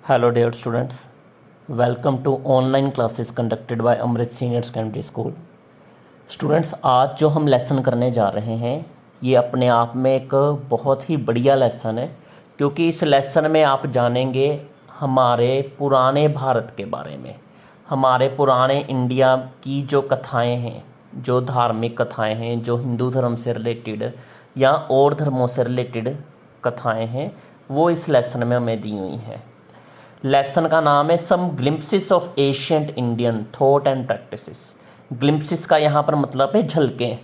Hello dear students, welcome to online classes conducted by Amrit Senior Secondary School. Students, आज जो हम lesson करने जा रहे हैं ये अपने आप में एक बहुत ही बढ़िया लेसन है, क्योंकि इस लेसन में आप जानेंगे हमारे पुराने भारत के बारे में, हमारे पुराने इंडिया की जो कथाएं हैं, जो धार्मिक कथाएं हैं, जो हिंदू धर्म से रिलेटेड या और धर्मों से रिलेटेड कथाएं हैं, वो इस लेसन में हमें दी हुई हैं। लेसन का नाम है some glimpses of ancient Indian thought and practices. Glimpses का यहाँ पर मतलब है झलकें,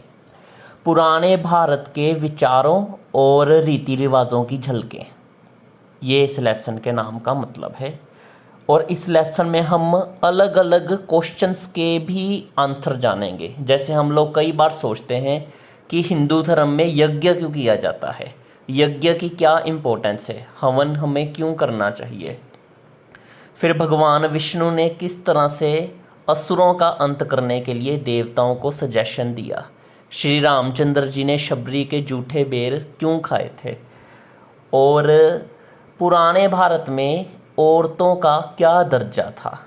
पुराने भारत के विचारों और रीति रिवाजों की झलकें, ये इस लेसन के नाम का मतलब है। और इस लेसन में हम अलग अलग क्वेश्चंस के भी आंसर जानेंगे। जैसे हम लोग कई बार सोचते हैं कि हिंदू धर्म में यज्ञ क्यों किया जाता है, यज्ञ की क्या इम्पोर्टेंस है, हवन हमें क्यों करना चाहिए। फिर भगवान विष्णु ने किस तरह से असुरों का अंत करने के लिए देवताओं को सजेशन दिया। श्री रामचंद्र जी ने शबरी के जूठे बेर क्यों खाए थे। और पुराने भारत में औरतों का क्या दर्जा था।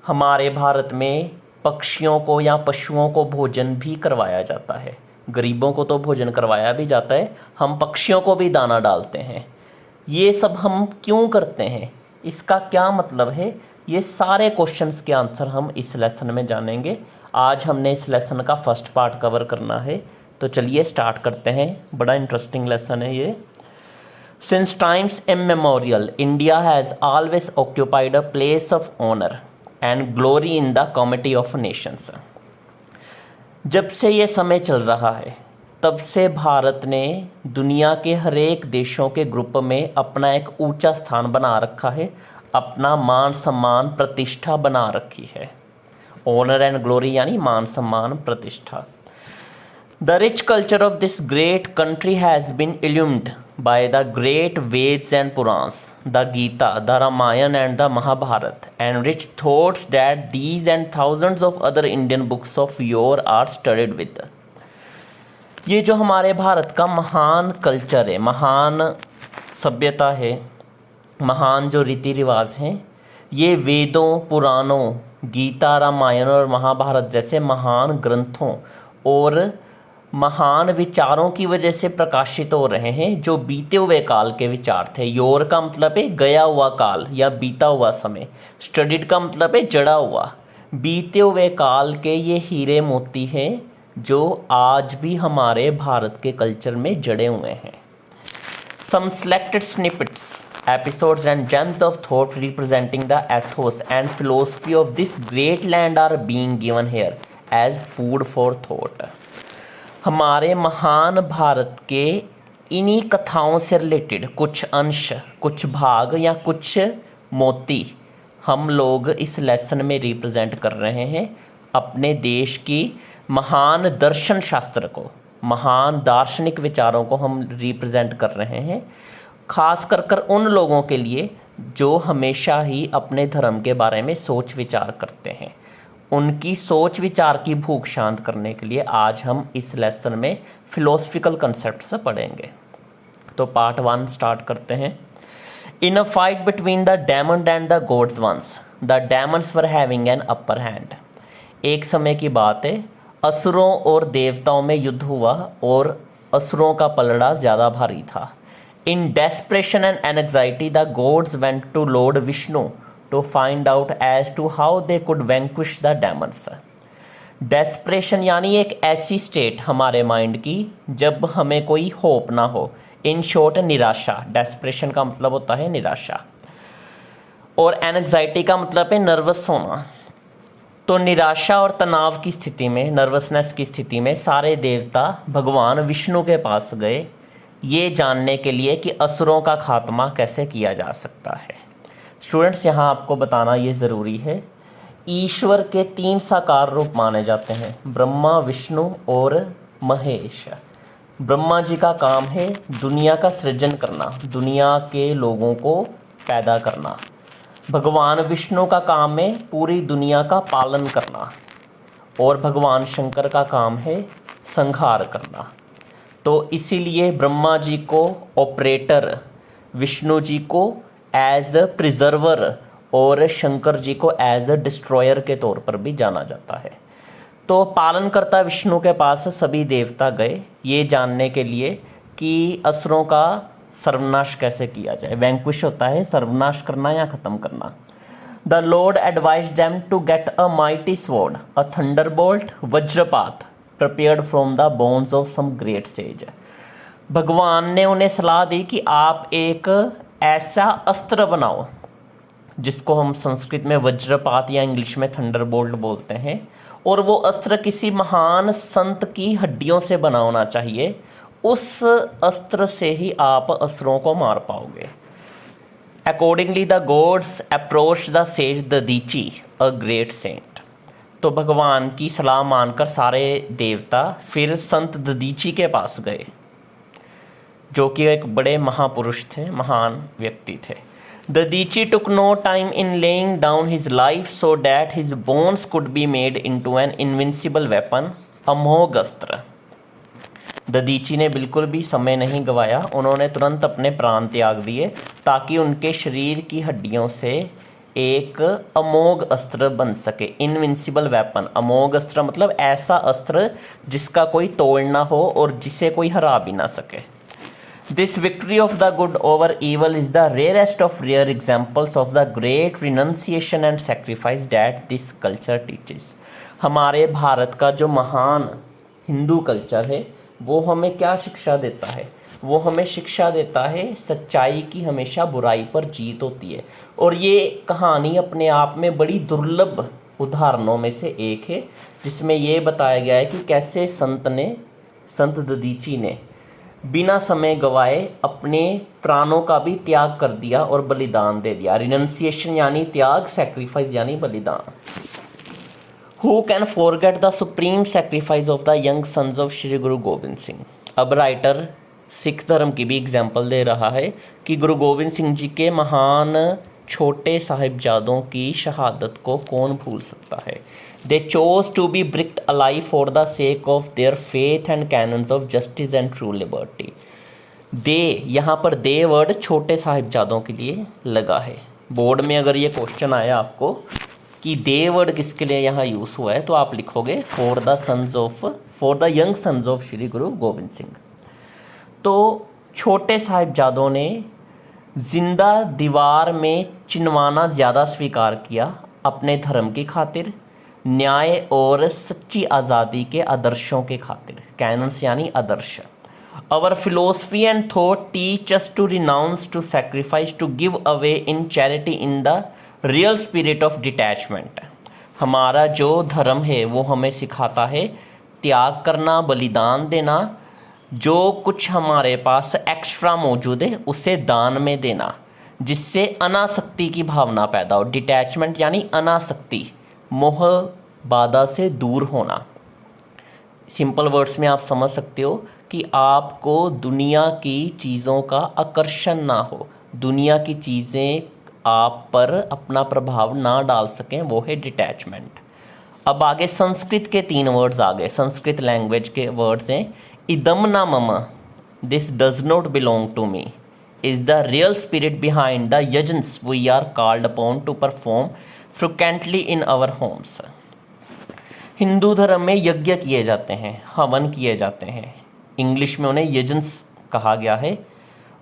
हमारे भारत में पक्षियों को या पशुओं को भोजन भी करवाया जाता है। गरीबों को तो भोजन करवाया भी जाता है, हम पक्षियों को भी दाना डालते हैं। ये सब हम क्यों करते हैं, इसका क्या मतलब है, ये सारे क्वेश्चंस के आंसर हम इस लेसन में जानेंगे। आज हमने इस लेसन का फर्स्ट पार्ट कवर करना है, तो चलिए स्टार्ट करते हैं। बड़ा इंटरेस्टिंग लेसन है ये। Since times immemorial India has always occupied a place of honour and glory in the comity of nations. जब से ये समय चल रहा है तब से भारत ने दुनिया के हर एक देशों के ग्रुप में अपना एक ऊंचा स्थान बना रखा है, अपना मान सम्मान प्रतिष्ठा बना रखी है। ऑनर एंड ग्लोरी यानी मान सम्मान प्रतिष्ठा। The rich culture of this great country has been illumed by the great Vedas and Puranas, the Gita, the Ramayana and the Mahabharata, and rich thoughts that these and thousands of other Indian books of yore are studied with. ये जो हमारे भारत का महान culture है, महान सभ्यता है, महान जो रीति रिवाज हैं, ये वेदों, पुराणों, गीता, रामायण और महाभारत जैसे महान ग्रंथों और महान विचारों की वजह से प्रकाशित हो रहे हैं, जो बीते हुए काल के विचार थे। योर का मतलब है गया हुआ काल या बीता हुआ समय, स्टडीड का मतलब है जड़ा हुआ। बीते हुए काल के ये हीरे मोती हैं जो आज भी हमारे भारत के कल्चर में जड़े हुए हैं। Some selected snippets, episodes and gems of thought representing the ethos and philosophy of this great land are being given here as food for thought। हमारे महान भारत के इन्हीं कथाओं से रिलेटेड कुछ अंश, कुछ भाग या कुछ मोती हम लोग इस लेसन में रिप्रेजेंट कर रहे हैं। अपने देश की महान दर्शन शास्त्र को, महान दार्शनिक विचारों को हम रिप्रेजेंट कर रहे हैं, खास कर उन लोगों के लिए जो हमेशा ही अपने धर्म के बारे में सोच विचार करते हैं। उनकी सोच विचार की भूख शांत करने के लिए आज हम इस लेसन में फिलोसफिकल कंसेप्ट्स पढ़ेंगे। तो पार्ट 1 स्टार्ट करते हैं। In a fight between the demon and the gods once, the demons were having an upper hand. एक समय की बात है, असुरों और देवताओं में युद्ध हुआ और असुरों का पलड़ा ज़्यादा भारी था। In desperation and anxiety the gods went to lord Vishnu to find out as to how they could vanquish the demons. Desperation यानी एक ऐसी स्टेट हमारे माइंड की जब हमें कोई होप ना हो, इन शॉर्ट निराशा। डेस्परेशन का मतलब होता है निराशा, और एंग्जाइटी का मतलब है नर्वस होना। तो निराशा और तनाव की स्थिति में, नर्वसनेस की स्थिति में सारे देवता भगवान विष्णु के पास गए, ये जानने के लिए कि असुरों का खात्मा कैसे किया जा सकता है। स्टूडेंट्स, यहाँ आपको बताना ये ज़रूरी है, ईश्वर के 3 साकार रूप माने जाते हैं, ब्रह्मा, विष्णु और महेश। ब्रह्मा जी का काम है दुनिया का सृजन करना, दुनिया के लोगों को पैदा करना। भगवान विष्णु का काम है पूरी दुनिया का पालन करना, और भगवान शंकर का काम है संहार करना। तो इसीलिए ब्रह्मा जी को ऑपरेटर, विष्णु जी को एज अ प्रिजर्वर और शंकर जी को एज अ डिस्ट्रॉयर के तौर पर भी जाना जाता है। तो पालनकर्ता विष्णु के पास सभी देवता गए ये जानने के लिए कि असुरों का सर्वनाश कैसे किया जाए। वैंक्विश होता है सर्वनाश करना या खत्म करना। The lord advise them to get a mighty sword, a thunderbolt, vajrapat prepared from the bones of some great sage. भगवान ने उन्हें सलाह दी कि आप एक ऐसा अस्त्र बनाओ जिसको हम संस्कृत में वज्रपात या इंग्लिश में थंडरबोल्ट बोलते हैं, और वो अस्त्र किसी महान संत की हड्डियों से बना होना चाहिए। उस अस्त्र से ही आप असुरों को मार पाओगे। Accordingly the gods approach the sage Dadhichi, a great saint. तो भगवान की सलाह मानकर सारे देवता फिर संत ददीची के पास गए, जो कि एक बड़े महापुरुष थे, महान व्यक्ति थे। Dadhichi took no time in laying down his life so that his bones could be made into an invincible weapon, अमोघ अस्त्र। ददीची ने बिल्कुल भी समय नहीं गवाया, उन्होंने तुरंत अपने प्राण त्याग दिए ताकि उनके शरीर की हड्डियों से एक अमोघ अस्त्र बन सके। इनविंसिबल वेपन, अमोघ अस्त्र मतलब ऐसा अस्त्र जिसका कोई तोड़ ना हो और जिसे कोई हरा भी ना सके। This victory of the good over evil is the rarest of rare examples of the great renunciation and sacrifice that this culture teaches। हमारे भारत का जो महान हिंदू कल्चर है वो हमें क्या शिक्षा देता है? वो हमें शिक्षा देता है सच्चाई की हमेशा बुराई पर जीत होती है। और ये कहानी अपने आप में बड़ी दुर्लभ उदाहरणों में से एक है, जिसमें ये बताया गया है कि कैसे संत ददीची ने बिना समय गवाए अपने प्राणों का भी त्याग कर दिया और बलिदान दे दिया। रिनंसिएशन यानी त्याग, सैक्रिफाइस यानी बलिदान। Who can forget the supreme sacrifice of the young sons of Shri Guru Gobind Singh. अब राइटर सिख धर्म की भी एग्जाम्पल दे रहा है कि गुरु गोविंद सिंह जी के महान छोटे साहिबजादों की शहादत को कौन भूल सकता है। They chose to be bricked alive for the sake of their faith and canons of justice and true liberty। दे यहाँ पर दे वर्ड छोटे साहिबजादों के लिए लगा है। बोर्ड में अगर ये क्वेश्चन आया आपको कि दे वर्ड किसके लिए यहाँ यूज़ हुआ है, तो आप लिखोगे for the young sons of Shri Guru Gobind Singh. तो छोटे साहिबजादों ने जिंदा दीवार में चिनवाना ज़्यादा स्वीकार किया अपने धर्म की खातिर, न्याय और सच्ची आज़ादी के आदर्शों के खातिर। कैनन्स यानी आदर्श। Our philosophy and thought teach us to renounce, to sacrifice, to give away in charity in the real spirit of detachment. हमारा जो धर्म है वो हमें सिखाता है त्याग करना, बलिदान देना, जो कुछ हमारे पास एक्स्ट्रा मौजूद है उसे दान में देना, जिससे अनासक्ति की भावना पैदा हो। डिटैचमेंट यानी अनासक्ति, मोह बाधा से दूर होना। सिंपल वर्ड्स में आप समझ सकते हो कि आपको दुनिया की चीज़ों का आकर्षण ना हो, दुनिया की चीज़ें आप पर अपना प्रभाव ना डाल सकें, वो है डिटैचमेंट। अब आगे संस्कृत के 3 वर्ड्स आ गए, संस्कृत लैंग्वेज के वर्ड्स हैं। इदम ना मम, this does not belong to me, is the real spirit behind the yajnas we are called upon to perform frequently in our homes. Hindu धर्म में यज्ञ किए जाते हैं, हवन किए जाते हैं, इंग्लिश में उन्हें यजन्स कहा गया है,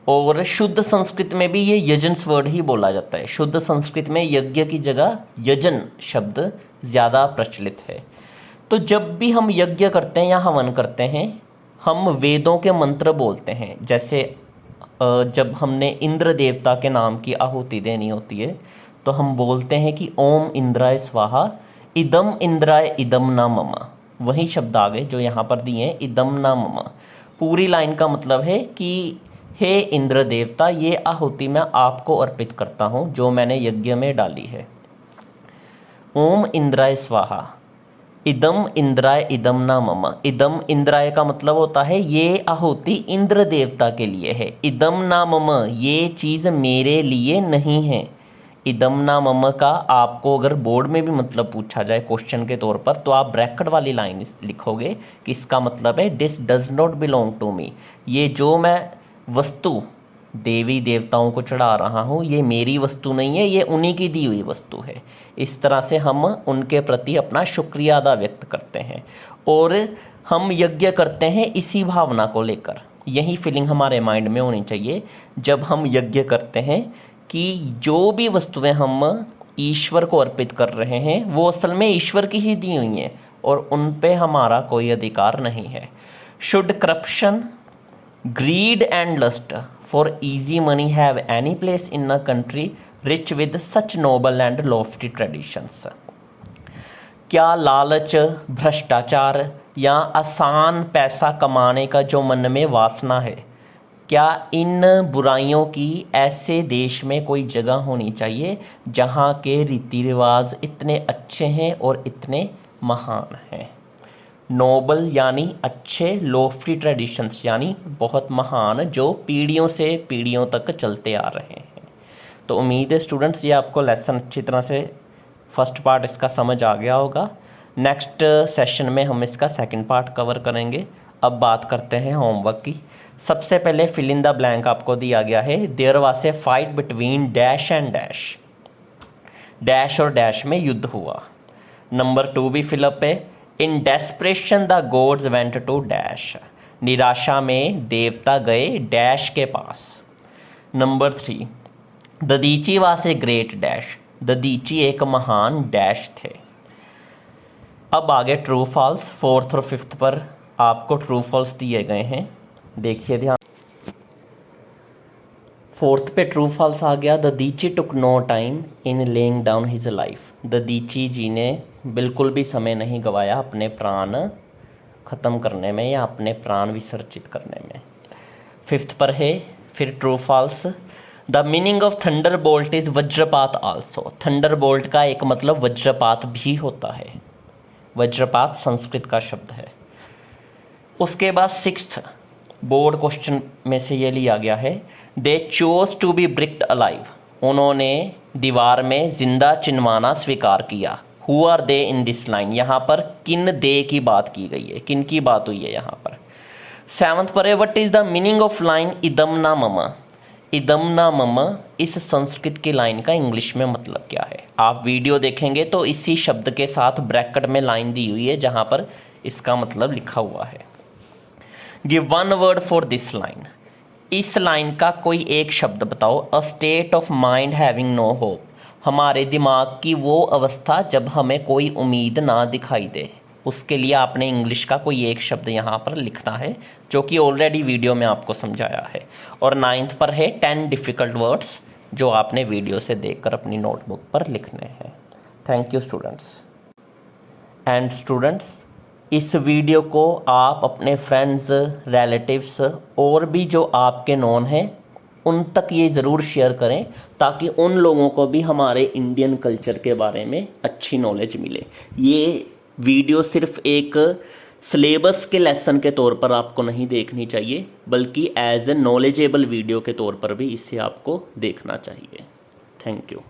और शुद्ध संस्कृत में भी ये यजन्स वर्ड ही बोला जाता है। शुद्ध संस्कृत में यज्ञ की जगह यजन शब्द ज़्यादा प्रचलित है। तो जब भी हम यज्ञ करते हैं या हवन करते हैं, हम वेदों के मंत्र बोलते हैं। जैसे जब हमने इंद्र देवता के नाम की आहुति देनी होती है तो हम बोलते हैं कि ओम इंद्राय स्वाहा, इदम इंद्राय इदम न मम। वही शब्द आ गए जो यहाँ पर दिए हैं, इदम न मम। पूरी लाइन का मतलब है कि हे इंद्र देवता, ये आहुति मैं आपको अर्पित करता हूँ जो मैंने यज्ञ में डाली है। ओम इंद्राय स्वाहा, इदम इंद्राय इदम न मम। इदम इंद्राय का मतलब होता है ये आहुति इंद्र देवता के लिए है। इदम न मम, ये चीज़ मेरे लिए नहीं है। इदम ना मम का आपको अगर बोर्ड में भी मतलब पूछा जाए क्वेश्चन के तौर पर, तो आप ब्रैकेट वाली लाइन लिखोगे कि इसका मतलब है this does not belong to me. ये जो मैं वस्तु देवी देवताओं को चढ़ा रहा हूँ, ये मेरी वस्तु नहीं है, ये उन्हीं की दी हुई वस्तु है। इस तरह से हम उनके प्रति अपना शुक्रिया अदा व्यक्त करते हैं और हम यज्ञ करते हैं इसी भावना को लेकर। यही फीलिंग हमारे माइंड में होनी चाहिए जब हम यज्ञ करते हैं कि जो भी वस्तुएं हम ईश्वर को अर्पित कर रहे हैं वो असल में ईश्वर की ही दी हुई हैं और उन पे हमारा कोई अधिकार नहीं है। Should corruption, greed and lust for easy money have any place in a country rich with such noble and lofty traditions? क्या लालच, भ्रष्टाचार या आसान पैसा कमाने का जो मन में वासना है, क्या इन बुराइयों की ऐसे देश में कोई जगह होनी चाहिए जहाँ के रीति रिवाज इतने अच्छे हैं और इतने महान हैं? नोबल यानी अच्छे, लोफ्टी ट्रेडिशंस यानी बहुत महान, जो पीढ़ियों से पीढ़ियों तक चलते आ रहे हैं। तो उम्मीद है स्टूडेंट्स ये आपको लेसन अच्छी तरह से फर्स्ट पार्ट इसका समझ आ गया होगा। नेक्स्ट सेशन में हम इसका सेकंड पार्ट कवर करेंगे। अब बात करते हैं होमवर्क की। सबसे पहले फिल इन द ब्लैंक आपको दिया गया है, there was a fight between dash and dash. Dash और डैश में युद्ध हुआ। नंबर 2 भी फिलअप है, in desperation the gods went to dash. निराशा में देवता गए डैश के पास। Number 3, Dadhichi was a great dash. Dadhichi एक महान डैश थे। अब आगे ट्रू फॉल्स, 4th और 5th पर आपको ट्रू फॉल्स दिए गए हैं, देखिए ध्यान। 4th पे ट्रू फॉल्स आ गया, Dadhichi took no time in laying down his life. Dadhichi ji ने बिल्कुल भी समय नहीं गवाया अपने प्राण ख़त्म करने में या अपने प्राण विसर्जित करने में। 5th पर है फिर true false, the meaning of thunder bolt is वज्रपात आल्सो। थंडर बोल्ट का एक मतलब वज्रपात भी होता है। वज्रपात संस्कृत का शब्द है। उसके बाद 6th बोर्ड क्वेश्चन में से ये लिया गया है, they chose to be bricked alive. उन्होंने दीवार में जिंदा चिनवाना स्वीकार किया। Who are they in this line, यहाँ पर किन दे की बात की गई है, किन की बात हुई है यहाँ पर। 7th पर है, what is the meaning of line इदम ना मम। इदम ना मम इस संस्कृत की लाइन का इंग्लिश में मतलब क्या है? आप वीडियो देखेंगे तो इसी शब्द के साथ ब्रैकेट में लाइन दी हुई है जहाँ पर इसका मतलब लिखा हुआ है। Give one word for this line. इस लाइन का कोई एक शब्द बताओ। A state of mind having no hope. हमारे दिमाग की वो अवस्था जब हमें कोई उम्मीद ना दिखाई दे, उसके लिए आपने इंग्लिश का कोई एक शब्द यहाँ पर लिखना है, जो कि ऑलरेडी वीडियो में आपको समझाया है। और 9th पर है 10 डिफ़िकल्ट वर्ड्स, जो आपने वीडियो से देखकर अपनी नोटबुक पर लिखने हैं। Thank you students. And students, इस वीडियो को आप अपने फ्रेंड्स, रिलेटिव्स और भी जो आपके नोन हैं उन तक ये ज़रूर शेयर करें, ताकि उन लोगों को भी हमारे इंडियन कल्चर के बारे में अच्छी नॉलेज मिले। ये वीडियो सिर्फ एक सिलेबस के लेसन के तौर पर आपको नहीं देखनी चाहिए, बल्कि एज ए नॉलेजेबल वीडियो के तौर पर भी इसे आपको देखना चाहिए। Thank you.